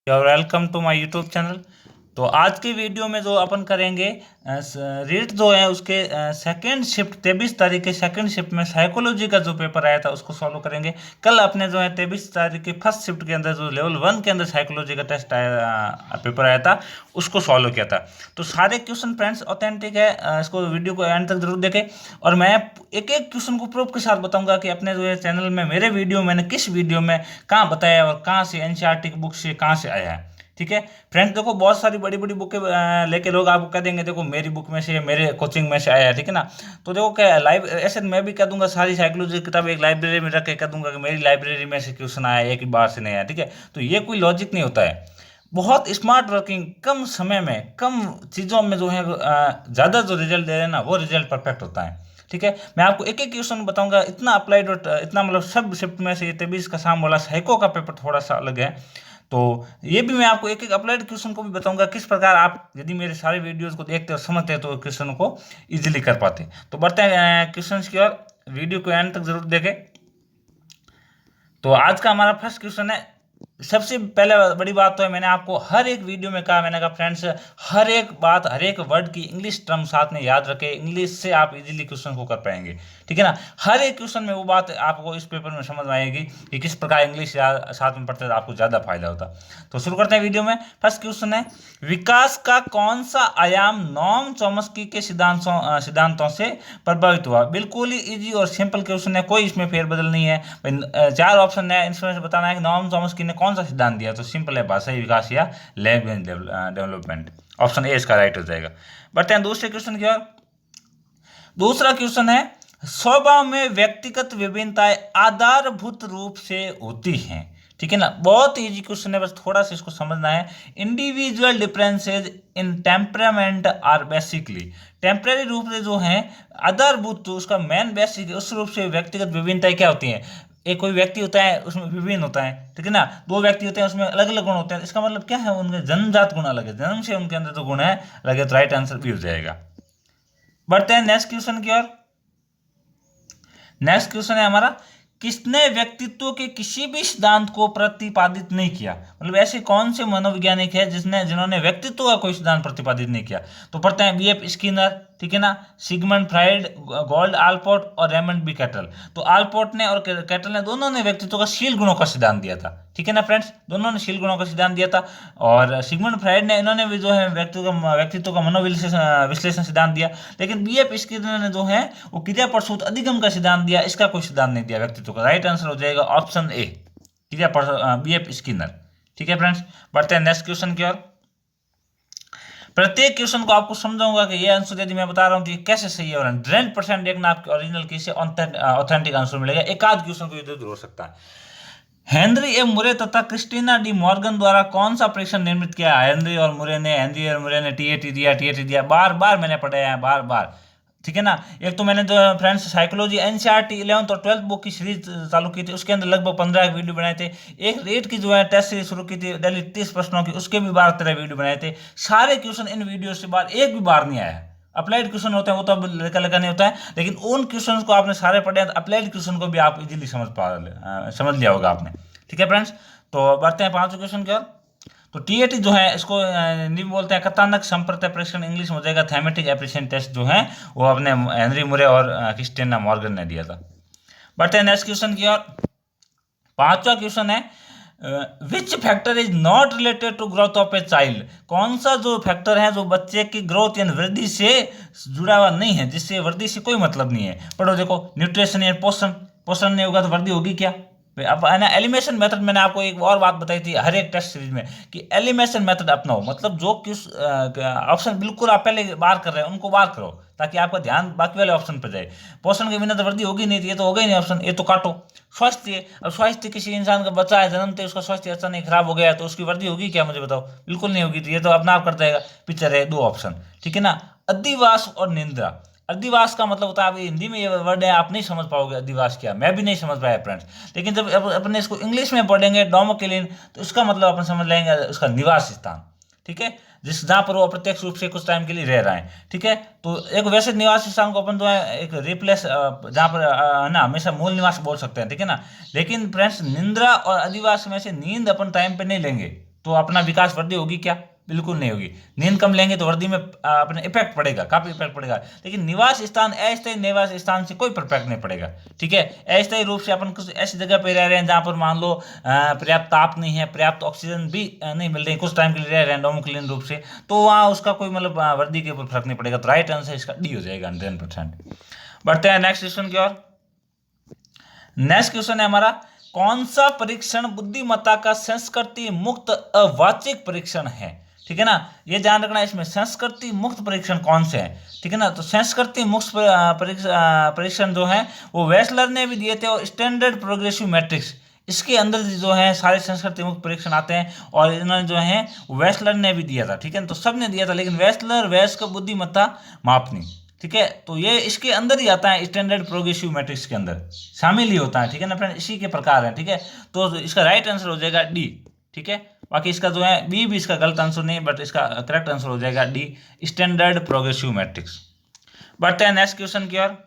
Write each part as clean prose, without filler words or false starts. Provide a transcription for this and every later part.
Your welcome to my YouTube channel. तो आज की वीडियो में जो अपन करेंगे रीट जो है उसके सेकंड शिफ्ट 23 तारीख के सेकंड शिफ्ट में साइकोलॉजी का जो पेपर आया था उसको सॉल्व करेंगे। कल अपने जो है 23 तारीख की फर्स्ट शिफ्ट के अंदर जो लेवल 1 के अंदर साइकोलॉजी का टेस्ट आया पेपर आया था उसको सॉल्व किया था। तो सारे क्वेश्चन फ्रेंड्स ऑथेंटिक है। इसको वीडियो को एंड तक जरूर देखें और मैं एक एक क्वेश्चन को प्रूफ के साथ बताऊंगा कि अपने जो है चैनल में मेरे वीडियो मैंने किस वीडियो में कहाँ बताया और कहाँ से एनसीईआरटी की बुक से कहाँ से आया है। ठीक है फ्रेंड्स, देखो बहुत सारी बड़ी बड़ी बुकें लेके लोग आपको कह देंगे देखो मेरी बुक में से मेरे कोचिंग में से आया है, ठीक है ना। तो देखो क्या लाइव ऐसे मैं भी कह दूंगा सारी साइकोलॉजी की किताब एक लाइब्रेरी में रख के कह दूंगा कि मेरी लाइब्रेरी में से क्वेश्चन आया एक ही बार से नहीं आया, ठीक है। तो ये कोई लॉजिक नहीं होता है। बहुत स्मार्ट वर्किंग कम समय में कम चीज़ों में जो है ज़्यादा जो रिजल्ट दे रहे हैं ना वो रिजल्ट परफेक्ट होता है। ठीक है, मैं आपको एक एक क्वेश्चन बताऊंगा। इतना अप्लाइड और इतना मतलब सब शिफ्ट में से ये 23 का शाम वाला साइको का पेपर थोड़ा सा अलग है। तो ये भी मैं आपको एक एक अप्लाइड क्वेश्चन को भी बताऊंगा किस प्रकार आप यदि मेरे सारे वीडियोस को देखते और समझते हैं तो क्वेश्चन को इजीली कर पाते। तो बढ़ते हैं क्वेश्चन की ओर, वीडियो को एंड तक जरूर देखें। तो आज का हमारा फर्स्ट क्वेश्चन है। सबसे पहले बड़ी बात तो है मैंने आपको हर एक वीडियो में कहा, मैंने कहा फ्रेंड्स हर एक बात हर एक वर्ड की इंग्लिश टर्म साथ में याद रखें, इंग्लिश से आप इजीली क्वेश्चन को कर पाएंगे, ठीक है ना। हर एक क्वेश्चन में वो बात आपको इस पेपर में समझ में आएगी कि किस प्रकार इंग्लिश साथ में पढ़ते तो आपको ज़्यादा फायदा होता। तो शुरू करते हैं वीडियो में। फर्स्ट क्वेश्चन है, विकास का कौन सा आयाम नॉम चॉम्स्की के सिद्धांतों से प्रभावित हुआ। बिल्कुल ही इजी और सिंपल क्वेश्चन है, कोई इसमें फेरबदल नहीं है। चार ऑप्शन है, इसमें से बताना है कि नॉम चॉम्स्की ने कौन सा सिद्धांत दिया। तो सिंपल है, भाषाई विकास या लैंग्वेज डेवलपमेंट। ऑप्शन ए इसका राइट हो जाएगा। बढ़ते हैं दूसरे क्वेश्चन की ओर। दूसरा क्वेश्चन है, स्वभाव में व्यक्तिगत विभिन्नताएं आधारभूत रूप से होती हैं, ठीक है ना। बहुत इजी क्वेश्चन है, बस थोड़ा सा इसको समझना है। Individual differences in temperament are basically, temporary रूप से जो है आधारभूत तो उसका मेन बेसिक उस रूप से व्यक्तिगत विभिन्नताएं क्या होती हैं। एक कोई व्यक्ति होता है उसमें विभिन्न होता है, ठीक है ना। दो व्यक्ति होते हैं उसमें अलग अलग गुण होते हैं, इसका मतलब क्या है उनके जन्मजात गुण अलग है, जन्म से उनके अंदर जो गुण है अलग है। तो राइट आंसर भी हो जाएगा। बढ़ते हैं नेक्स्ट क्वेश्चन की ओर। नेक्स्ट क्वेश्चन है हमारा, किसने व्यक्तित्व के किसी भी सिद्धांत को प्रतिपादित नहीं किया। मतलब ऐसे कौन से मनोवैज्ञानिक है जिन्होंने व्यक्तित्व का कोई सिद्धांत प्रतिपादित नहीं किया। तो पढ़ते हैं बीएफ स्किनर, ठीक है ना, सिगमंड फ्राइड, गोल्ड आलपोर्ट और रेमंड बी कैटल। तो आलपोर्ट ने और कैटल ने दोनों ने व्यक्तित्व का शील गुणों का सिद्धांत दिया था, ठीक है ना फ्रेंड्स, दोनों ने शील गुणों का सिद्धांत दिया था। और सिगमंड फ्राइड ने इन्होंने भी जो है व्यक्तित्व का मनोविश्लेषण विश्लेषण सिद्धांत दिया। लेकिन बीएफ स्किनर ने जो है वो क्रिया प्रसूत अधिगम का सिद्धांत दिया, इसका कोई सिद्धांत नहीं दिया व्यक्तित्व का। राइट आंसर हो जाएगा ऑप्शन ए, क्रिया बीएफ स्किनर, ठीक है फ्रेंड्स। बढ़ते हैं नेक्स्ट क्वेश्चन की ओर। प्रत्येक क्वेश्चन को आपको समझाऊंगा कि ये आंसर यदि मैं बता रहा हूँ तो ये कैसे सही है और 100% देखना आपके ओरिजिनल की से ऑथेंटिक आंसर मिलेगा। एक आध क्वेश्चन को इधर उधर हो सकता है। हेनरी ए मुरे तथा क्रिस्टीना डी मॉर्गन द्वारा कौन सा परीक्षण निर्मित किया। हेनरी और मुरे ने टीएटी दिया, बार बार मैंने पढ़ा है, बार बार, ठीक है ना। एक तो मैंने जो फ्रेंड्स साइकोलॉजी एनसीईआरटी 11th और 12th बुक की सीरीज चालू की थी, उसके अंदर लगभग 15 वीडियो बनाए थे। एक रेट की जो है टेस्ट सीरीज शुरू की थी डेली 30 प्रश्नों की, उसके भी 12-13 वीडियो बनाए थे। सारे क्वेश्चन इन वीडियो से बाहर एक भी बार नहीं आया। अप्लाइड क्वेश्चन होते हैं वो तो अब लगा लगा नहीं होता है, लेकिन उन क्वेश्चन को आपने सारे पढ़े हैं तो अप्लाइड क्वेश्चन को भी आप इजीली समझ लिया होगा आपने, ठीक है फ्रेंड्स। तो बढ़ते हैं पांचवें क्वेश्चन की ओर। तो टीएटी जो है इसको नहीं बोलते हैं, कथानक संप्रदाय परीक्षण इंग्लिश में हो जाएगा। थैमेटिक एप्रिसिएशन टेस्ट जो है वो अपने हेनरी मुरे और क्रिस्टीना मॉर्गन ने दिया था। बढ़ते हैं नेक्स्ट क्वेश्चन की ओर। पांचवा क्वेश्चन है, which factor is not related to growth of a child. कौन सा जो फैक्टर है जो बच्चे की ग्रोथ यानी वृद्धि से जुड़ा हुआ नहीं है, जिससे वृद्धि से कोई मतलब नहीं है। पढ़ो देखो, न्यूट्रिशन या पोषण, पोषण नहीं होगा तो वृद्धि होगी क्या। अब है ना एलिमिनेशन मेथड, मैंने आपको एक और बात बताई थी हर एक टेस्ट सीरीज में कि एलिमिनेशन मेथड अपनाओ। मतलब जो किस ऑप्शन बिल्कुल आप पहले बार कर रहे हैं उनको बार करो ताकि आपका ध्यान बाकी वाले ऑप्शन पर जाए। पोषण के बिना तो वृद्धि होगी नहीं, ये तो होगा ही नहीं ऑप्शन, ये तो काटो। स्वास्थ्य, अब स्वास्थ्य किसी इंसान का बच्चा है जन्मते उसका स्वास्थ्य अच्छा नहीं खराब हो गया तो उसकी वृद्धि होगी क्या, मुझे बताओ, बिल्कुल नहीं होगी। तो ये तो अपना आप कर जाएगा। पिक्चर है दो ऑप्शन, ठीक है ना, अधिवास और निंद्रा। अधिवास का मतलब होता है, अभी हिंदी में ये वर्ड है आप नहीं समझ पाओगे अधिवास क्या, मैं भी नहीं समझ पाया फ्रेंड्स। लेकिन जब अपने इसको इंग्लिश में पढ़ेंगे डोमिसिलिन तो इसका मतलब अपन समझ लेंगे उसका निवास स्थान, ठीक है, जहाँ पर वो अप्रत्यक्ष रूप से कुछ टाइम के लिए रह रहा है, ठीक है। तो एक वैसे निवास स्थान को अपन जो है एक रिप्लेस जहाँ पर ना हमेशा मूल निवास बोल सकते हैं, ठीक है ना। लेकिन फ्रेंड्स निंद्रा और अधिवास में से नींद अपन टाइम पे नहीं लेंगे, तो अपना विकास वृद्धि होगी क्या? बिल्कुल नहीं होगी। नींद कम लेंगे तो वर्दी में अपने इफेक्ट पड़ेगा, काफी इफेक्ट पड़ेगा, लेकिन निवास स्थान, अस्थायी निवास स्थान से कोई इफेक्ट नहीं पड़ेगा। ठीक है, अस्थायी रूप से अपन कुछ ऐसी जगह पे रह रहे हैं जहां पर मान लो पर्याप्त ताप नहीं है, पर्याप्त ऑक्सीजन भी नहीं मिल रही, कुछ टाइम के लिए रह रहे हैं डोमिक्लिन रूप से, तो वहाँ उसका कोई मतलब वर्दी के ऊपर फर्क नहीं पड़ेगा। तो राइट आंसर इसका डी हो जाएगा 100%। बढ़ते हैं नेक्स्ट क्वेश्चन की ओर। नेक्स्ट क्वेश्चन है हमारा, कौन सा परीक्षण बुद्धिमत्ता का संस्कृति मुक्त अवाचिक परीक्षण है? ठीक है ना, ये ध्यान रखना, इसमें संस्कृति मुक्त परीक्षण कौन से हैं? ठीक है ना, तो संस्कृति मुक्त परीक्षण जो है वो वेस्लर ने भी दिए थे, और स्टैंडर्ड प्रोग्रेसिव मैट्रिक्स, इसके अंदर जो है सारे संस्कृति मुक्त परीक्षण आते हैं, और इन्होंने जो है वेस्लर ने भी दिया था। ठीक है ना, तो सब ने दिया था, लेकिन वेस्लर वयस्क बुद्धिमत्ता मापनी, ठीक है, तो ये इसके अंदर ही आता है, स्टैंडर्ड प्रोग्रेसिव मैट्रिक्स के अंदर शामिल ही होता है। ठीक है ना फ्रेंड, इसी के प्रकार है। ठीक है, तो इसका राइट आंसर हो जाएगा डी। ठीक है, बाकी इसका जो है बी भी इसका गलत आंसर नहीं है, बट इसका करेक्ट आंसर हो जाएगा डी, स्टैंडर्ड प्रोग्रेसिव मैट्रिक्स। बढ़ते हैं नेक्स्ट क्वेश्चन की ओर।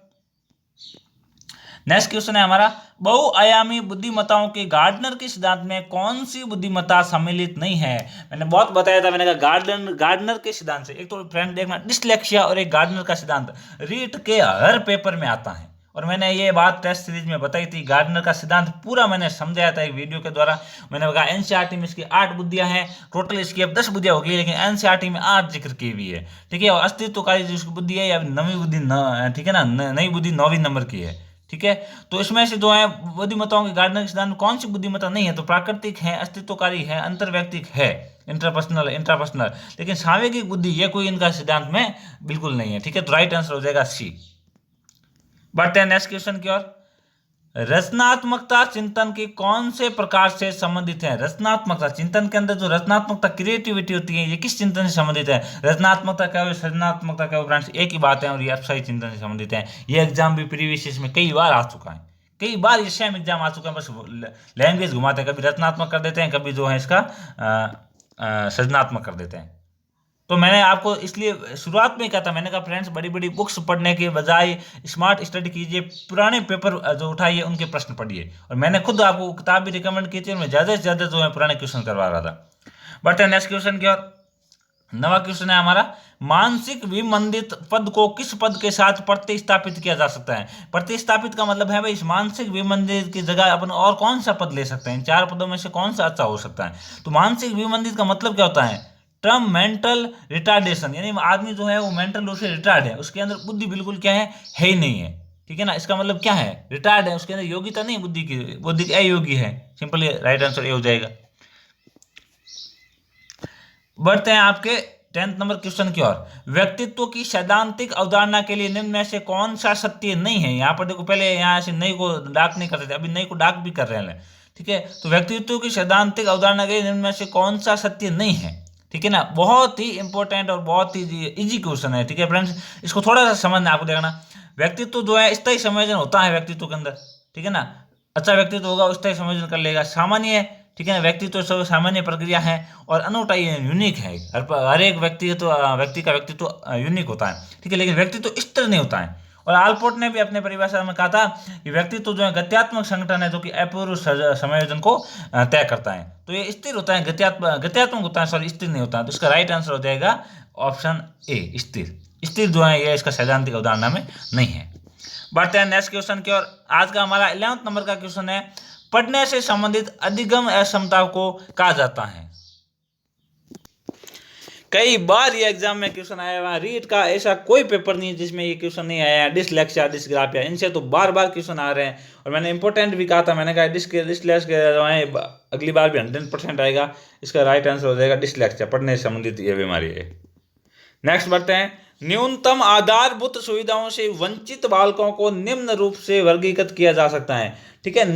नेक्स्ट क्वेश्चन है हमारा, बहुआयामी बुद्धिमत्ताओं के गार्डनर के सिद्धांत में कौन सी बुद्धिमत्ता सम्मिलित नहीं है? मैंने बहुत बताया था, मैंने कहा गार्डनर के सिद्धांत से, एक तो फ्रेंड देखना डिसलेक्सिया और एक गार्डनर का सिद्धांत रीट के हर पेपर में आता है, और मैंने ये बात टेस्ट सीरीज में बताई थी। गार्डनर का सिद्धांत पूरा मैंने समझाया था एक वीडियो के द्वारा। मैंने कहा एनसीईआरटी में इसकी 8 बुद्धियां हैं, टोटल इसकी अब 10 बुद्धियां होगी, लेकिन एनसीईआरटी में 8 जिक्र की हुई है। ठीक है, और अस्तित्वकारी जो उसकी बुद्धि है या नवी बुद्धि ठीक है ना, नई बुद्धि 9वीं नंबर की है। ठीक है, तो इसमें से जो है बुद्धिमत्ताओं के गार्डनर के सिद्धांत में कौन सी बुद्धिमत्ता नहीं है? तो प्राकृतिक है, अस्तित्वकारी है, अंतर्वैयक्तिक है, इंट्रापर्सनल, लेकिन सावेगिक बुद्धि ये कोई इनका सिद्धांत में बिल्कुल नहीं है। ठीक है, तो राइट आंसर हो जाएगा सी। बढ़ते हैं नेक्स्ट क्वेश्चन की ओर। रचनात्मकता चिंतन के कौन से प्रकार से संबंधित है? रचनात्मकता चिंतन के अंदर जो रचनात्मकता क्रिएटिविटी होती है, ये किस चिंतन से संबंधित है? रचनात्मकता क्या हो, सृजनात्मकता क्या हो, ब्रांच एक ही बात है, और ये अक्षय चिंतन से संबंधित है। ये एग्जाम भी प्रीवियस में कई बार आ चुका है, कई बार ये सेम एग्जाम आ चुका है, बस लैंग्वेज घुमाते हैं, कभी रचनात्मक कर देते हैं, कभी जो है इसका सृजनात्मक कर देते हैं। तो मैंने आपको इसलिए शुरुआत में कहा था, मैंने कहा फ्रेंड्स बड़ी बड़ी बुक्स पढ़ने के बजाय स्मार्ट स्टडी कीजिए, पुराने पेपर जो उठाइए उनके प्रश्न पढ़िए, और मैंने खुद आपको किताब भी रिकमेंड की थी, मैं ज़्यादा से ज़्यादा जो है पुराने क्वेश्चन करवा रहा था। बट नेक्स्ट क्वेश्चन की ओर। नवा क्वेश्चन है हमारा, मानसिक विमंदित पद को किस पद के साथ प्रतिस्थापित किया जा सकता है? प्रतिस्थापित का मतलब है भाई, इस मानसिक विमंदित की जगह अपन और कौन सा पद ले सकते हैं? 4 पदों में से कौन सा अच्छा हो सकता है? तो मानसिक विमंदित का मतलब क्या होता है? टर्म मेंटल रिटार्डेशन, यानी आदमी जो है वो मेंटल रूप से रिटार्ड है, उसके अंदर बुद्धि बिल्कुल क्या है ही नहीं है। ठीक है ना, इसका मतलब क्या है? रिटार्ड है, उसके अंदर योग्यता नहीं बुद्धि की, बुद्धि अयोग्य है, सिंपली राइट आंसर ये हो जाएगा। बढ़ते हैं आपके 10th नंबर क्वेश्चन की ओर। व्यक्तित्व की सैद्धांतिक अवधारणा के लिए निम्न में से कौन सा सत्य नहीं है? यहाँ पर देखो, पहले यहाँ से नई को डाक नहीं करते थे, अभी नई को डाक भी कर रहे हैं। ठीक है, तो व्यक्तित्व की सैद्धांतिक अवधारणा के लिए निम्न में से कौन सा सत्य नहीं है? ठीक है ना, बहुत ही इंपॉर्टेंट और बहुत ही इजी क्वेश्चन है। ठीक है फ्रेंड्स, इसको थोड़ा सा समझना आपको देखना। व्यक्तित्व जो है स्थायी संयोजन होता है व्यक्तित्व के अंदर। ठीक है ना, अच्छा व्यक्तित्व होगा स्थायी संयोजन कर लेगा। सामान्य है, ठीक है ना, व्यक्तित्व सब सामान्य प्रक्रिया है, और अनूठा यूनिक है। हर एक व्यक्ति का व्यक्तित्व यूनिक होता है। ठीक है, लेकिन व्यक्तित्व स्थिर नहीं होता है। और आलपोर्ट ने भी अपने परिभाषा में कहा था कि व्यक्तित्व जो है गत्यात्मक संगठन है, जो कि अपूर्व समायोजन को तय करता है। तो ये स्थिर होता है, गत्यात्मक होता है, सॉरी स्थिर नहीं होता है। तो इसका राइट आंसर हो जाएगा ऑप्शन ए, स्थिर जो है ये इसका सैद्धांतिक अवधारणा में नहीं है। बढ़ते हैं नेक्स्ट क्वेश्चन की ओर। आज का हमारा 11th नंबर का क्वेश्चन है, पढ़ने से संबंधित अधिगम अक्षमता को कहा जाता है। कई बार ये एग्जाम में क्वेश्चन आया हुआ, रीट का ऐसा कोई पेपर नहीं है जिसमें ये क्वेश्चन नहीं आया। डिसलेक्सिया, डिस्ग्राफिया, इनसे तो बार बार क्वेश्चन आ रहे हैं, और मैंने इंपॉर्टेंट भी कहा था, मैंने कहा डिसलेक्सिया जो है अगली बार भी 100% आएगा। इसका राइट आंसर हो जाएगा डिसलेक्सिया, पढ़ने से संबंधित ये बीमारी है। नेक्स्ट बढ़ते हैं, न्यूनतम आधारभूत सुविधाओं से वंचित बालकों को निम्न रूप से वर्गीकृत किया जा सकता है। ठीक है,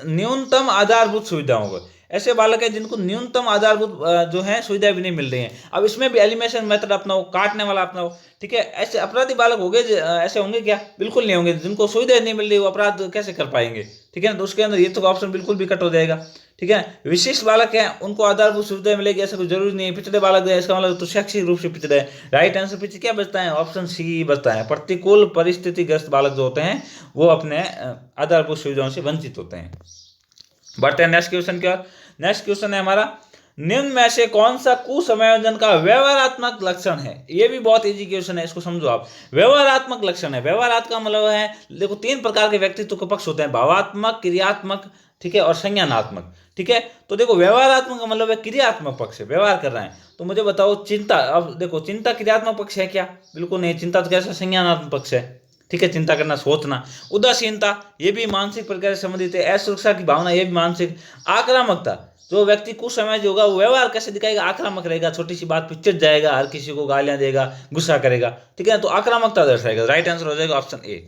न्यूनतम आधारभूत सुविधाओं को, ऐसे बालक है जिनको न्यूनतम आधारभूत जो है सुविधाएं भी नहीं मिल रही हैं। अब इसमें भी एलिमिनेशन मेथड अपनाओ, काटने वाला अपनाओ। ठीक है, ऐसे अपराधी बालक होंगे, ऐसे होंगे क्या? बिल्कुल नहीं होंगे। जिनको सुविधाएं नहीं मिल रही वो अपराध कैसे कर पाएंगे? ठीक है, तो उसके अंदर ये तो ऑप्शन बिल्कुल भी कट हो जाएगा। ठीक है, विशिष्ट बालक है उनको आधारभूत सुविधाएं मिलेगी, ऐसा कोई जरूरी नहीं है। पिछड़े बालक है, इसका मतलब तो शैक्षिक रूप से पिछड़े है। राइट आंसर पीछे क्या बचता है? ऑप्शन सी बचता है। प्रतिकूल परिस्थितिग्रस्त बालक जो होते हैं वो अपने आधारभूत सुविधाओं से वंचित होते हैं। बढ़ते हैं नेक्स्ट क्वेश्चन की ओर। नेक्स्ट क्वेश्चन है हमारा, निम्न में से कौन सा कुसंयोजन का व्यवहारात्मक लक्षण है? ये भी बहुत इजी क्वेश्चन है, इसको समझो आप। व्यवहारात्मक लक्षण है, व्यवहारात्मक का मतलब है, देखो 3 प्रकार के व्यक्तित्व के पक्ष होते हैं, भावात्मक, क्रियात्मक, ठीक है, और संज्ञानात्मक, ठीक है। तो देखो व्यवहारात्मक का मतलब है क्रियात्मक पक्ष है, व्यवहार कर रहे हैं। तो मुझे बताओ चिंता, अब देखो चिंता क्रियात्मक पक्ष है क्या? बिल्कुल नहीं, चिंता तो कैसा संज्ञानात्मक पक्ष है, ठीक है, चिंता करना, सोचना। उदासीनता ये भी मानसिक प्रक्रिया से संबंधित है। असुरक्षा की भावना ये भी मानसिक। आक्रामकता, जो व्यक्ति कुछ समय जो होगा वो व्यवहार कैसे दिखाएगा? आक्रामक रहेगा, छोटी सी बात पे चिढ़ जाएगा, हर किसी को गालियां देगा, गुस्सा करेगा, ठीक है, तो आक्रामकता दर्शाएगा। राइट आंसर हो जाएगा ऑप्शन ए।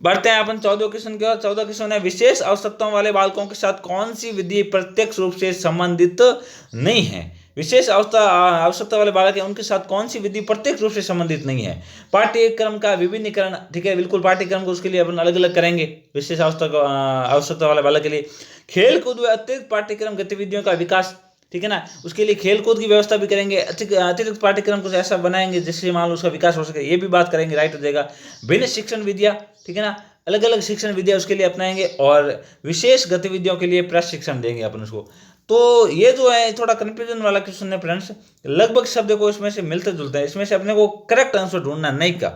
बढ़ते हैं अपन 14 क्वेश्चन की ओर। 14 क्वेश्चन है, विशेष आवश्यकताओं वाले बालकों के साथ कौन सी विधि प्रत्यक्ष रूप से संबंधित नहीं है? विशेष आवश्यकता वाले बालक है, उनके साथ कौन सी विधि प्रत्यक्ष रूप से संबंधित नहीं है? पाठ्यक्रम का विभिन्नीकरण, ठीक है, बिल्कुल पाठ्यक्रम को उसके लिए अपन अलग अलग करेंगे विशेष आवश्यकता वाले बालक के लिए। खेल कूद व अतिरिक्त पाठ्यक्रम गतिविधियों का विकास, ठीक है ना, उसके लिए खेल कूद की व्यवस्था भी करेंगे, अतिरिक्त पाठ्यक्रम कुछ ऐसा बनाएंगे जिससे मान लो उसका विकास हो सके, ये भी बात करेंगे। राइट हो जाएगा। भिन्न शिक्षण विधियां, ठीक है ना, अलग अलग शिक्षण विधियां उसके लिए अपनाएंगे, और विशेष गतिविधियों के लिए प्रशिक्षण देंगे अपन उसको। तो ये जो है थोड़ा कंफ्यूजन वाला क्वेश्चन है फ्रेंड्स, लगभग शब्द को इसमें से मिलते जुलते हैं, इसमें से अपने को करेक्ट आंसर ढूंढना नहीं का।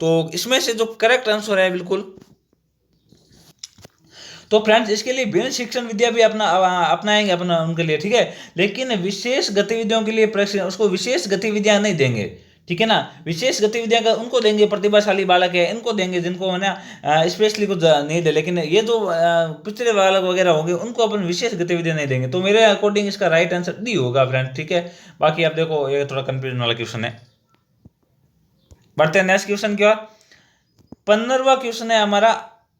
तो इसमें से जो करेक्ट आंसर है बिल्कुल, तो फ्रेंड्स इसके लिए भिन्न शिक्षण विद्या भी अपनाएंगे अपना उनके लिए, ठीक है, लेकिन विशेष गतिविधियों के लिए प्रशिक्षण, उसको विशेष गतिविधियां नहीं देंगे, ठीक है ना। विशेष गतिविधियां का उनको देंगे, प्रतिभाशाली बालक है इनको देंगे, जिनको है ना स्पेशली कुछ नहीं दे, लेकिन ये जो पिछड़े बालक वगैरह होंगे उनको अपन विशेष गतिविधियां नहीं देंगे। तो मेरे अकॉर्डिंग इसका राइट आंसर डी होगा फ्रेंड, ठीक है। बाकी आप देखो ये थोड़ा कंफ्यूजन वाला क्वेश्चन है। बढ़ते हैं नेक्स्ट क्वेश्चन की ओर। 15वां क्वेश्चन है हमारा,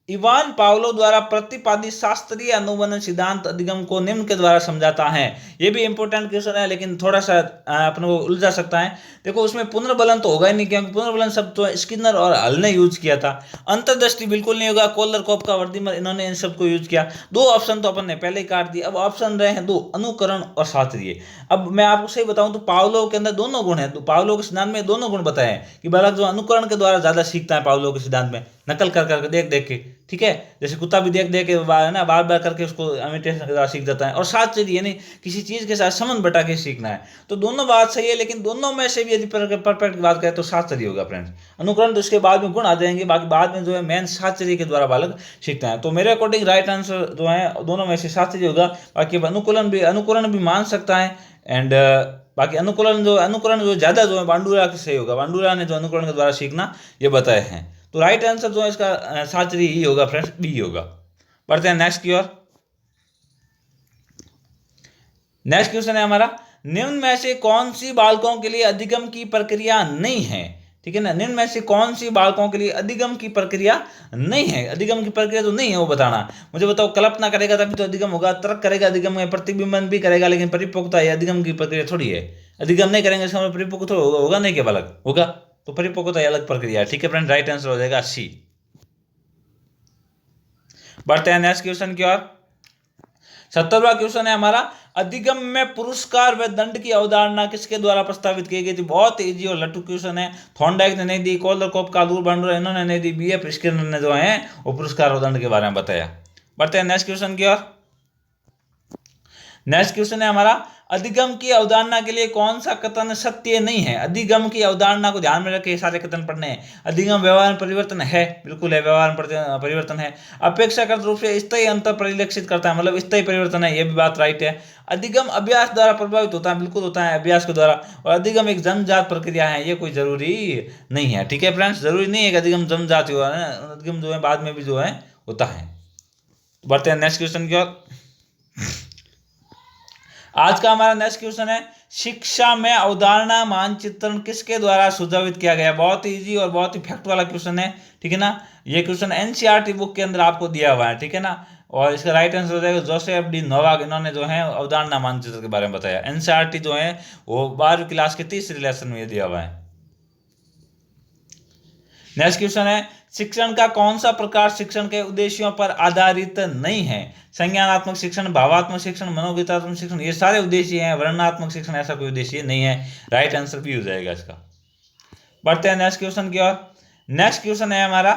इवान पावलो द्वारा प्रतिपादित शास्त्रीय अनुबंध सिद्धांत अधिगम को निम्न के द्वारा समझाता है। ये भी इंपॉर्टेंट क्वेश्चन है, लेकिन थोड़ा सा अपने को उलझा सकता है। देखो उसमें पुनर्बलन तो होगा ही नहीं, क्योंकि पुनर्बलन शब्द तो स्किनर और हल ने यूज किया था। अंतर्दृष्टि बिल्कुल नहीं होगा, कोलर कोपका वर्दीमर इन्होंने इन शब्द को यूज किया। 2 ऑप्शन तो अपन ने पहले ही काट दिए, अब ऑप्शन रहे हैं 2, अनुकरण और शास्त्रीय। अब मैं आपको सही बताऊं तो पावलो के अंदर दोनों गुण है, तो पावलो के सिद्धांत में दोनों गुण बताए हैं कि बालक जो अनुकरण के द्वारा ज्यादा सीखता है पावलो के सिद्धांत में, नकल कर करके देख देख के, ठीक है, जैसे कुत्ता भी देख देख के ना बार बार करके उसको इमिटेशन के द्वारा सीख जाता है। और साथ चीज यानी किसी चीज के साथ संबंध बटा के सीखना है। तो दोनों बात सही है, लेकिन दोनों में से भी यदि परफेक्ट बात करें तो शास्त्रीय होगा फ्रेंड्स। अनुकरण तो उसके बाद में गुण आ जाएंगे, बाकी बाद में जो है मेन शास्त्रीय के द्वारा बालक सीखता है। तो मेरे अकॉर्डिंग राइट आंसर जो है दोनों में से शास्त्रीय होगा। बाकी अनुकरण भी मान सकता है, एंड बाकी अनुकरण जो ज्यादा जो है बांडुरा के सही होगा। बांडुरा ने जो अनुकरण के द्वारा सीखना ये बताए हैं। तो राइट आंसर जो है इसका शास्त्रीय ही होगा फ्रेंड्स, बी होगा। बढ़ते हैं नेक्स्ट की ओर। नेक्स्ट क्वेश्चन है हमारा, निम्न में से कौन सी बालकों के लिए अधिगम की प्रक्रिया नहीं है? ठीक है ना, निम्न में से कौन सी बालकों के लिए अधिगम की प्रक्रिया नहीं है? अधिगम की प्रक्रिया जो नहीं है वो बताना। मुझे बताओ, कल्पना करेगा तभी तो अधिगम होगा, तर्क करेगा अधिगम में, प्रतिबिंबन भी करेगा, लेकिन परिपक्वता ये अधिगम की प्रक्रिया थोड़ी है। अधिगम नहीं करेंगे इसका मतलब परिपक्व होगा नहीं, क्या बालक होगा? तो परिपक्वता अलग प्रक्रिया है, ठीक है फ्रेंड, राइट आंसर हो जाएगा सी। बढ़ते हैं नेक्स्ट क्वेश्चन की ओर। 70वां क्वेश्चन है हमारा, अधिगम में पुरस्कार व दंड की अवधारणा किसके द्वारा प्रस्तावित की गई थी? बहुत इजी और लट्टू क्वेश्चन है। थॉर्नडाइक ने नहीं दी, कोलर कोप कालूर बांडुरा इन्होंने नहीं दी, बीएफ स्किनर ने जो है वो पुरस्कार और दंड के बारे में बताया। बढ़ते हैं नेक्स्ट क्वेश्चन की ओर। नेक्स्ट क्वेश्चन है हमारा, अधिगम की अवधारणा के लिए कौन सा कथन सत्य नहीं है? अधिगम की अवधारणा को ध्यान में रखे सारे कथन पढ़ने हैं। अधिगम व्यवहार में परिवर्तन है, बिल्कुल है, व्यवहार में परिवर्तन है। अपेक्षाकृत रूप से स्थायी अंतर परिलक्षित करता है, मतलब स्थायी परिवर्तन है, ये भी बात राइट है। अधिगम अभ्यास द्वारा प्रभावित होता है, बिल्कुल होता है, अभ्यास के द्वारा। और अधिगम एक जन्मजात प्रक्रिया है, ये कोई जरूरी नहीं है, ठीक है फ्रेंड्स, जरूरी नहीं है कि अधिगम जन्मजात हुआ है, अधिगम जो है बाद में भी जो है होता है। बढ़ते हैं नेक्स्ट क्वेश्चन की ओर। आज का हमारा नेक्स्ट क्वेश्चन है, शिक्षा में अवधारणा मानचित्रण किसके द्वारा सुझावित किया गया? बहुत इजी और बहुत ही फैक्ट वाला क्वेश्चन है, ठीक है ना। ये क्वेश्चन एनसीईआरटी बुक के अंदर आपको दिया हुआ है, ठीक है ना। और इसका राइट आंसर हो जाएगा जोसेफ डी नोवाक, इन्होंने जो है अवधारणा मानचित्र के बारे में बताया। एनसीईआरटी जो है वो 12वीं क्लास के 30 लेसन में दिया हुआ है। नेक्स्ट क्वेश्चन है, शिक्षण का कौन सा प्रकार शिक्षण के उद्देश्यों पर आधारित नहीं है? संज्ञानात्मक शिक्षण, भावात्मक शिक्षण, मनोगीतात्मक शिक्षण, ये सारे उद्देश्य हैं। वर्णनात्मक शिक्षण ऐसा कोई उद्देश्य नहीं है, राइट आंसर भी हो जाएगा इसका। बढ़ते हैं नेक्स्ट क्वेश्चन की ओर। नेक्स्ट क्वेश्चन है हमारा,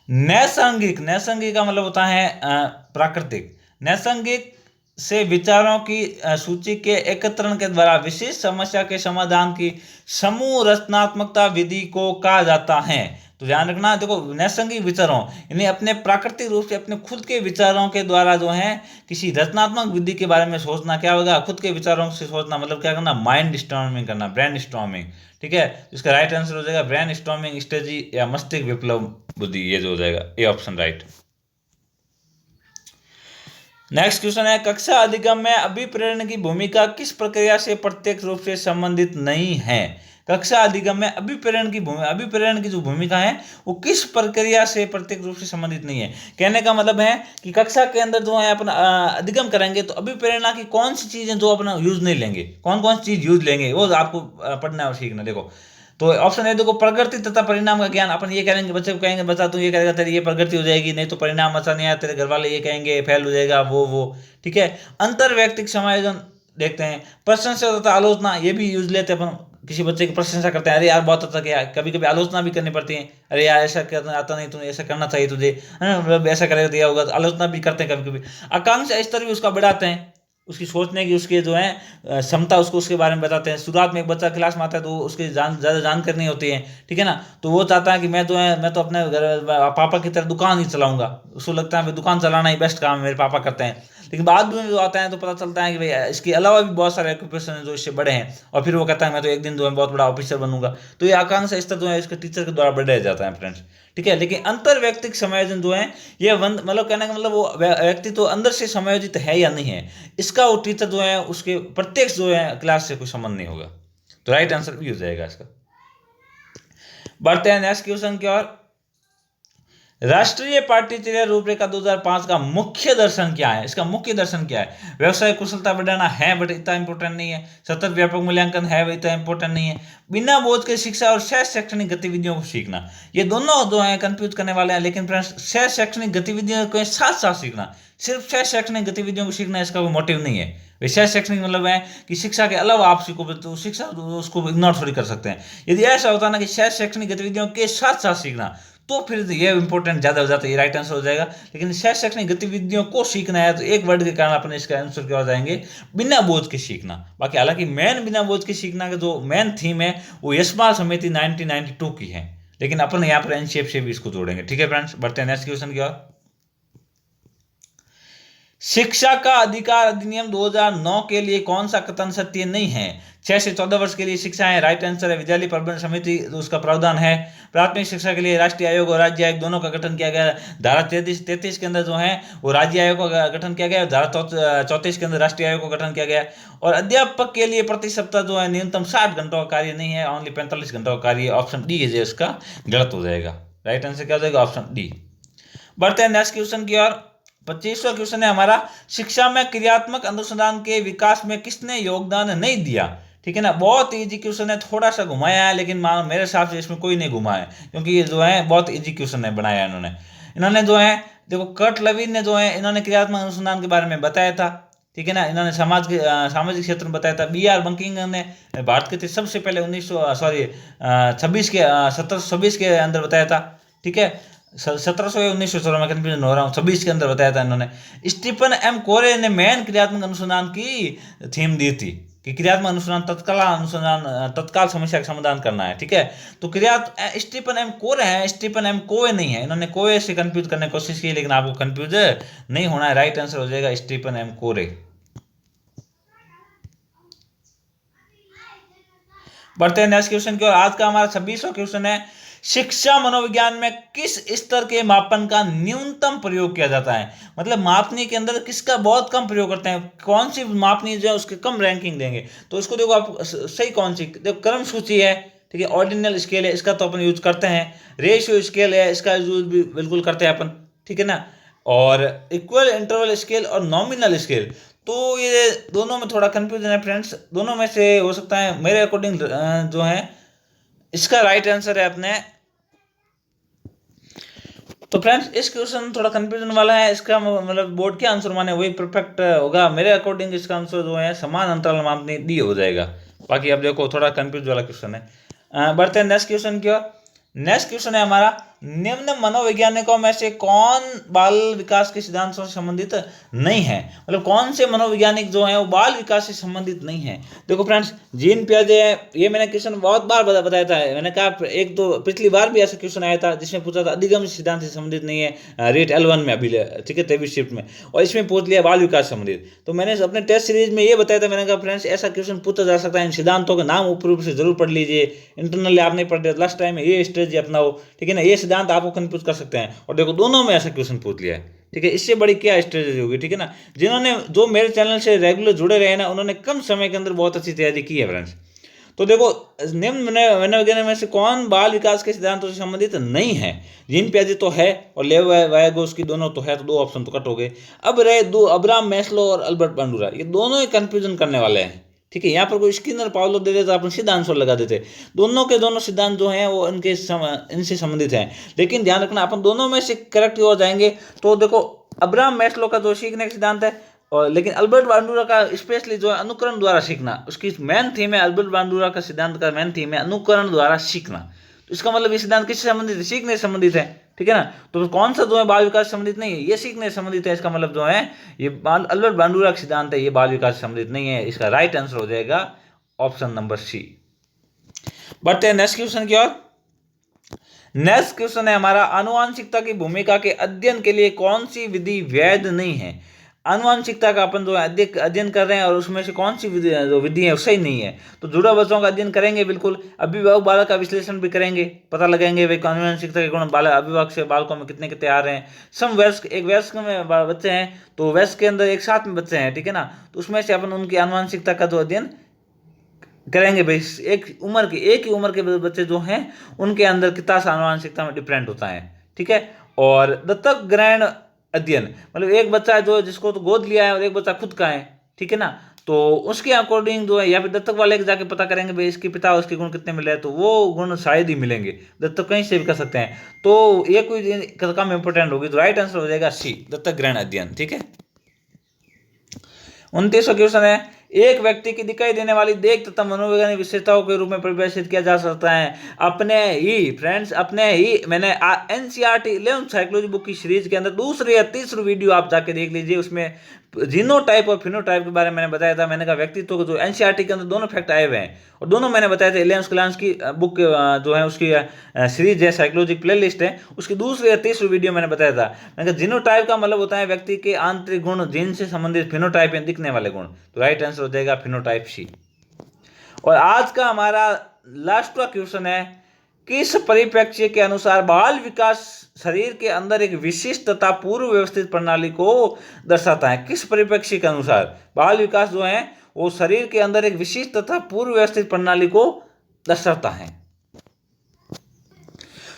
नैसर्गिक। नैसर्गिक का मतलब होता है प्राकृतिक। नैसर्गिक से विचारों की सूची के एकत्रण के द्वारा विशिष्ट समस्या के समाधान की समूह रचनात्मकता विधि को कहा जाता है। तो ध्यान रखना, देखो नैसर्गिक विचारों यानी अपने प्राकृतिक रूप से अपने खुद के विचारों के द्वारा जो है किसी रचनात्मक विधि के बारे में सोचना, क्या होगा, खुद के विचारों से सोचना, मतलब क्या करना, माइंड स्टॉर्मिंग करना, ब्रेन स्टॉर्मिंग। ठीक है, इसका राइट आंसर हो जाएगा ब्रेन स्टॉर्मिंग स्ट्रेटजी या मस्तिष्क विप्लव बुद्धि, ये जो हो जाएगा A option right. Next question है, कक्षा अधिगम में अभिप्रेरण की भूमिका किस प्रक्रिया से प्रत्यक्ष रूप से संबंधित नहीं है। कक्षा अधिगम में अभिप्रेरण की जो भूमिका है वो किस प्रक्रिया से प्रत्यक्ष रूप से संबंधित नहीं है। कहने का मतलब है कि कक्षा के अंदर जो है अपना अधिगम करेंगे तो अभिप्रेरणा की कौन सी चीजें जो अपना यूज नहीं लेंगे, कौन कौन सी चीज यूज लेंगे, वो आपको पढ़ना और सीखना। देखो तो ऑप्शन है, देखो प्रकृति तथा परिणाम का ज्ञान। अपन ये करेंगे, बच्चे को कहेंगे बच्चा तू ये करेगा तेरी ये प्रकृति हो जाएगी, नहीं तो परिणाम अच्छा नहीं आया, तेरे घर वाले ये कहेंगे फेल हो जाएगा, वो ठीक है। अंतर व्यक्तिक समायोजन देखते हैं, प्रशंसा तथा आलोचना, ये भी यूज लेते हैं अपन। किसी बच्चे की प्रशंसा करते हैं, अरे यार बहुत अच्छा किया, कभी कभी आलोचना भी करनी पड़ती है, अरे यार ऐसा करना आता नहीं, तुम्हें ऐसा करना चाहिए तुझे, है ना, मतलब ऐसा करेगा तो यह होगा, आलोचना भी करते हैं कभी कभी। आकांक्षा स्तर भी उसका बढ़ाते हैं, उसकी सोचने की उसके जो है क्षमता, उसको उसके बारे में बताते हैं। शुरुआत में एक बच्चा क्लास में आता है तो उसकी ज़्यादा जानकारी नहीं होती है, ठीक है ना, तो वो चाहता है कि मैं तो अपने घर पापा की तरह दुकान ही चलाऊंगा, उसको लगता है दुकान चलाना ही बेस्ट काम है, मेरे पापा करते हैं। लेकिन बाद में जो आता है तो पता चलता है कि भाई इसके अलावा भी बहुत सारे ऑक्यूपेशन हैं जो इससे बड़े हैं, और फिर वो कहता है मैं तो एक दिन जो है बहुत बड़ा ऑफिसर बनूंगा। तो ये आकांक्षा स्तर जो है इसके टीचर के द्वारा बढ़ाया जाता है फ्रेंड्स, ठीक है। लेकिन अंतर व्यक्तिक समायोजन जो है ये मतलब कहने का मतलब वो व्यक्ति तो अंदर से समायोजित है या नहीं है, इसका वो टीचर जो है उसके प्रत्यक्ष जो है क्लास से कोई संबंध नहीं होगा। तो राइट आंसर भी हो जाएगा इसका। बढ़ते हैं नेक्स्ट क्वेश्चन की ओर। राष्ट्रीय पाठ्यचर्या रूपरेखा 2005 का मुख्य दर्शन क्या है। इसका मुख्य दर्शन क्या है। व्यवसाय कुशलता बढ़ाना है बट इतना इंपॉर्टेंट नहीं है। सतत व्यापक मूल्यांकन है बट इतना इंपॉर्टेंट नहीं है। बिना बोझ के शिक्षा और सह शैक्षणिक गतिविधियों को सीखना, ये दोनों जो है कंफ्यूज करने वाले हैं। लेकिन फ्रेंड्स सह शैक्षणिक गतिविधियों को साथ साथ सीखना, सिर्फ सह शैक्षणिक गतिविधियों को सीखना इसका कोई मोटिव नहीं है। सह शैक्षणिक मतलब है कि शिक्षा के अलावा आप सीखो, तो शिक्षा उसको इग्नोर थोड़ी कर सकते हैं। यदि ऐसा होता ना कि सह शैक्षणिक गतिविधियों के साथ साथ सीखना, तो फिर ये इंपॉर्टेंट ज्यादा हो जाता है, ये राइट आंसर हो जाएगा। लेकिन सह शैक्षणिक गतिविधियों को सीखना है तो एक वर्ड के कारण अपन इसका आंसर क्या हो जाएंगे, बिना बोझ के सीखना। बाकी हालांकि मेन बिना बोझ के सीखना का जो मेन थीम है वो यशपाल समिति 1992 की है, लेकिन अपन यहाँ पर एनसीएफ से भी इसको जोड़ेंगे, ठीक है फ्रेंड्स। बढ़ते हैं नेक्स्ट क्वेश्चन की ओर। शिक्षा का अधिकार अधिनियम 2009 के लिए कौन सा कथन सत्य नहीं है। 6 से 14 वर्ष के लिए शिक्षा है, राइट आंसर है विद्यालय प्रबंधन समिति, उसका प्रावधान है। प्राथमिक शिक्षा के लिए राष्ट्रीय आयोग और राज्य आयोग दोनों का गठन किया गया। धारा 33 के अंदर जो है वो राज्य आयोग का गठन किया गया, धारा 34 के अंदर राष्ट्रीय आयोग का गठन किया गया। और अध्यापक के लिए प्रति सप्ताह जो है न्यूनतम 60 घंटों का कार्य नहीं है, ओनली 45 घंटों का कार्य। ऑप्शन डी है जो इसका गलत हो जाएगा, राइट आंसर क्या हो जाएगा, ऑप्शन डी। बढ़ते हैं नेक्स्ट क्वेश्चन की ओर। 25वां क्वेश्चन है हमारा, शिक्षा में क्रियात्मक अनुसंधान के विकास में किसने योगदान नहीं दिया। ठीक है ना, बहुत इजी क्वेश्चन है, थोड़ा सा घुमाया है, लेकिन मेरे हिसाब से इसमें कोई नहीं घुमा है, क्योंकि ये जो है बहुत इजी क्वेश्चन है बनाया इन्होंने जो है देखो कर्ट लवीन ने जो है इन्होंने क्रियात्मक अनुसंधान के बारे में बताया था, ठीक है ना, इन्होंने सामाजिक क्षेत्र में बताया था। B.R. बंकिंग ने भारत के सबसे पहले 1726 के अंदर बताया था, ठीक है, 1700 या 1916 में कंफ्यूजन हो रहा हूँ, 26 के अंदर बताया था इन्होंने। स्टीफन एम कोरे ने मेन क्रियात्मक अनुसंधान की थीम दी थी कि क्रियात्मक अनुसंधान तत्काल समस्या का समाधान करना है, ठीक है। तो स्टीफन एम कोरे है, स्टीफन एम कोवे नहीं है, इन्होंने कोवे से कंफ्यूज करने की कोशिश की, लेकिन आपको कंफ्यूज नहीं होना है, राइट आंसर हो जाएगा स्टीफन एम कोरे। बढ़ते हैं नेक्स्ट क्वेश्चन की ओर। आज का हमारा 26वां क्वेश्चन है, शिक्षा मनोविज्ञान में किस स्तर के मापन का न्यूनतम प्रयोग किया जाता है। मतलब मापनी के अंदर किसका बहुत कम प्रयोग करते हैं, कौन सी मापनी जो है उसके कम रैंकिंग देंगे। तो इसको देखो आप सही कौन सी, देखो क्रम सूची है, ठीक है, ऑर्डिनल स्केल है, इसका तो अपन यूज करते हैं। रेशियो स्केल है, इसका यूज भी बिल्कुल करते हैं अपन, ठीक है ना। और इक्वल इंटरवल स्केल और नॉमिनल स्केल, तो ये दोनों में थोड़ा कंफ्यूजन है फ्रेंड्स, दोनों में से हो सकता है मेरे अकॉर्डिंग जो है इसका राइट आंसर है अपने। तो फ्रेंड्स इस क्वेश्चन थोड़ा कंफ्यूजन वाला है, इसका मतलब बोर्ड के आंसर माने वही परफेक्ट होगा मेरे अकॉर्डिंग। इसका आंसर जो है समान अंतराल मापनी डी हो जाएगा। बाकी अब देखो थोड़ा कंफ्यूज वाला क्वेश्चन है। बढ़ते हैं नेक्स्ट क्वेश्चन की ओर। नेक्स्ट क्वेश्चन है हमारा, निम्न मनोवैज्ञानिकों में से कौन बाल विकास के सिद्धांतों से संबंधित नहीं है, मतलब कौन से मनोवैज्ञानिक जो हैं वो बाल विकास से संबंधित नहीं है। देखो फ्रेंड्स, जीन पियाजे, ये मैंने क्वेश्चन बहुत बार बताया था, मैंने कहा एक तो पिछली बार भी ऐसा क्वेश्चन आया था जिसमें पूछा था अधिगम सिद्धांत से संबंधित नहीं है, रेट L1 में अभी, ठीक है, 23 शिफ्ट में, और इसमें पूछ लिया बाल विकास संबंधित। तो मैंने अपने टेस्ट सीरीज में ये बताया था, मैंने कहा फ्रेंड्स ऐसा क्वेश्चन पूछा जा सकता है, इन सिद्धांतों के नाम ऊपर ऊपर से जरूर पढ़ लीजिए, इंटरनली आप नहीं पढ़ रहे लास्ट टाइम ये स्ट्रेटजी अपनाओ, ठीक है ना, ये सिद्धांत आपको कंफ्यूज कर सकते हैं। और देखो दोनों में ऐसा क्वेश्चन पूछ लिया है, ठीक है, इससे बड़ी क्या स्ट्रेटजी होगी, ठीक है ना। जिन्होंने जो मेरे चैनल से रेगुलर जुड़े रहे ना, उन्होंने कम समय के अंदर बहुत अच्छी तैयारी की है फ्रेंड्स। तो देखो, निम्न मनोवैज्ञानिक में से कौन बाल विकास के सिद्धांतों से संबंधित नहीं है। जीन पियाजे तो है और लेव वायगोस्की दोनों तो है, तो दो ऑप्शन तो कट हो गए। अब रहे दो, अब्राहम मैस्लो और अल्बर्ट बांडुरा, ये दोनों ही कंफ्यूजन करने वाले हैं, ठीक है। यहाँ पर कोई स्किनर पावलो दे देते तो अपन सीधा आंसर लगा देते। दोनों के दोनों सिद्धांत जो हैं वो इनसे संबंधित हैं, लेकिन ध्यान रखना अपन दोनों में से करेक्ट की ओर जाएंगे। तो देखो, अब्राहम मैस्लो का जो सीखने का सिद्धांत है, और लेकिन अल्बर्ट बांडुरा का स्पेशली जो है अनुकरण द्वारा सीखना, उसकी मेन थीम है, अल्बर्ट बांडुरा का सिद्धांत का मेन थीम है अनुकरण द्वारा सीखना। तो इसका मतलब ये सिद्धांत किससे संबंधित है, सीखने से संबंधित है, ठीक है ना। तो कौन सा जो है बाल विकास से संबंधित नहीं है, ये सीखने से संबंधित है। इसका मतलब जो है ये अल्बर्ट बांडुरा का सिद्धांत है, ये बाल विकास से संबंधित नहीं है। इसका राइट आंसर हो जाएगा ऑप्शन नंबर सी। बढ़ते हैं नेक्स्ट क्वेश्चन की ओर। नेक्स्ट क्वेश्चन है हमारा, आनुवांशिकता की भूमिका के अध्ययन के लिए कौन सी विधि वैध नहीं है। आनुवांशिकता का अपन जो अध्ययन कर रहे हैं और उसमें से कौन सी विधि है सही नहीं है। तो जुड़ा बच्चों का अध्ययन करेंगे बिल्कुल, अभिभावक बालक का विश्लेषण भी करेंगे, पता लगाएंगे भाई आनुवांशिकता के गुण बालक अभिभावक से बालकों में कितने कितने आ रहे हैं। समवयस्क, एक वयस्क में बच्चे हैं तो वयस्क के अंदर एक साथ में बच्चे हैं, ठीक है ना, तो उसमें से अपन उनकी आनुवांशिकता का जो अध्ययन करेंगे भाई। एक ही उम्र के बच्चे जो हैं उनके अंदर कितना आनुवांशिकता में डिफरेंट होता है, ठीक है। और दत्तक ग्रहण अध्ययन, मतलब एक बच्चा जो जिसको तो गोद लिया है और एक बच्चा खुद का है, ठीक है ना, तो उसके अकॉर्डिंग जो है, या फिर दत्तक वाले के जाके पता करेंगे भाई इसके पिता उसके गुण कितने मिले हैं, तो वो गुण शायद ही मिलेंगे, दत्तक कहीं से भी कर सकते हैं। तो ये कोई कम इंपोर्टेंट होगी, तो राइट आंसर हो जाएगा सी, दत्तक ग्रहण अध्ययन, ठीक है। 29वां क्वेश्चन है, एक व्यक्ति की दिखाई देने वाली देख तथा मनोवैज्ञानिक विशेषताओं के रूप में परिभाषित किया जा सकता है अपने ही फ्रेंड्स, अपने ही, मैंने NCERT 11th साइकोलॉजी बुक की सीरीज के अंदर दूसरी या तीसरी वीडियो आप जाके देख लीजिए, उसमें जीनोटाइप और फिनोटाइप के बारे में मैंने बताया था। मैंने कहा व्यक्तित्व को जो NCERT के अंदर दोनों फैक्ट आए हुए हैं और दोनों मैंने बताया था। 11th क्लास की बुक जो है उसकी सीरीज है, साइकोलॉजी प्लेलिस्ट है, उसकी दूसरी या तीसरी वीडियो मैंने बताया था। मैंने कहा जीनोटाइप का मतलब होता है व्यक्ति के आंतरिक गुण, जीन से संबंधित, फिनोटाइप है दिखने वाले गुण, तो राइट आंसर हो जाएगा फिनोटाइप सी। और आज का हमारा लास्ट क्वेश्चन है, किस परिप्रेक्ष्य के अनुसार बाल विकास शरीर के अंदर एक विशिष्ट तथा पूर्व व्यवस्थित प्रणाली को दर्शाता है। किस परिप्रेक्ष्य के अनुसार बाल विकास जो है वो शरीर के अंदर एक विशिष्ट तथा पूर्व व्यवस्थित प्रणाली को दर्शाता है।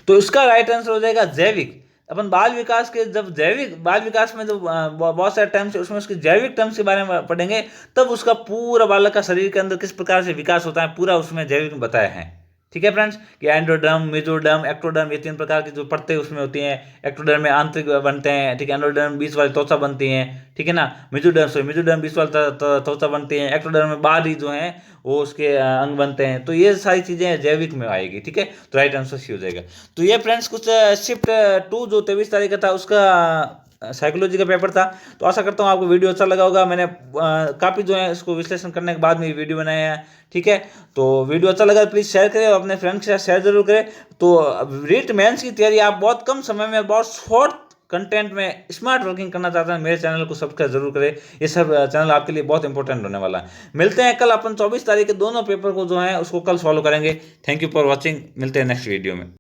तो इसका राइट आंसर हो जाएगा जैविक। अपन बाल विकास के जब जैविक बाल विकास में जो बहुत सारे टर्म्स है उसमें उसके जैविक टर्म्स के बारे में पढ़ेंगे, तब उसका पूरा बालक का शरीर के अंदर किस प्रकार से विकास होता है पूरा उसमें जैविक में बताया है, ठीक है फ्रेंड्स। कि एंडोडर्म, मेसोडर्म, एक्टोडर्म, ये तीन प्रकार की जो परतें उसमें होती हैं। एक्टोडर्म में आंतरिक बनते हैं, ठीक है, एंडोडर्म बीच वाली त्वचा बनती हैं, ठीक है ना, मेसोडर्म बीच वाली त्वचा बनती हैं, एक्टोडर्म में बाहरी जो है वो उसके अंग बनते हैं। तो ये सारी चीज़ें जैविक में आएगी, ठीक है, तो राइट आंसर सी हो जाएगा। तो ये फ्रेंड्स कुछ शिफ्ट 2 जो 23 तारीख का था उसका साइकोलॉजी का पेपर था। तो आशा करता हूँ आपको वीडियो अच्छा लगा होगा। मैंने काफ़ी जो है इसको विश्लेषण करने के बाद में वीडियो बनाया है, ठीक है। तो वीडियो अच्छा लगा प्लीज़ शेयर करें और अपने फ्रेंड्स के साथ शेयर जरूर करें। तो रीट मेंस की तैयारी आप बहुत कम समय में बहुत शॉर्ट कंटेंट में स्मार्ट वर्किंग करना चाहते हैं, मेरे चैनल को सब्सक्राइब जरूर करें। ये सब चैनल आपके लिए बहुत इंपॉर्टेंट होने वाला है। मिलते हैं कल, अपन 24 तारीख के दोनों पेपर को जो है उसको कल सॉल्व करेंगे। थैंक यू फॉर वॉचिंग, मिलते हैं नेक्स्ट वीडियो में।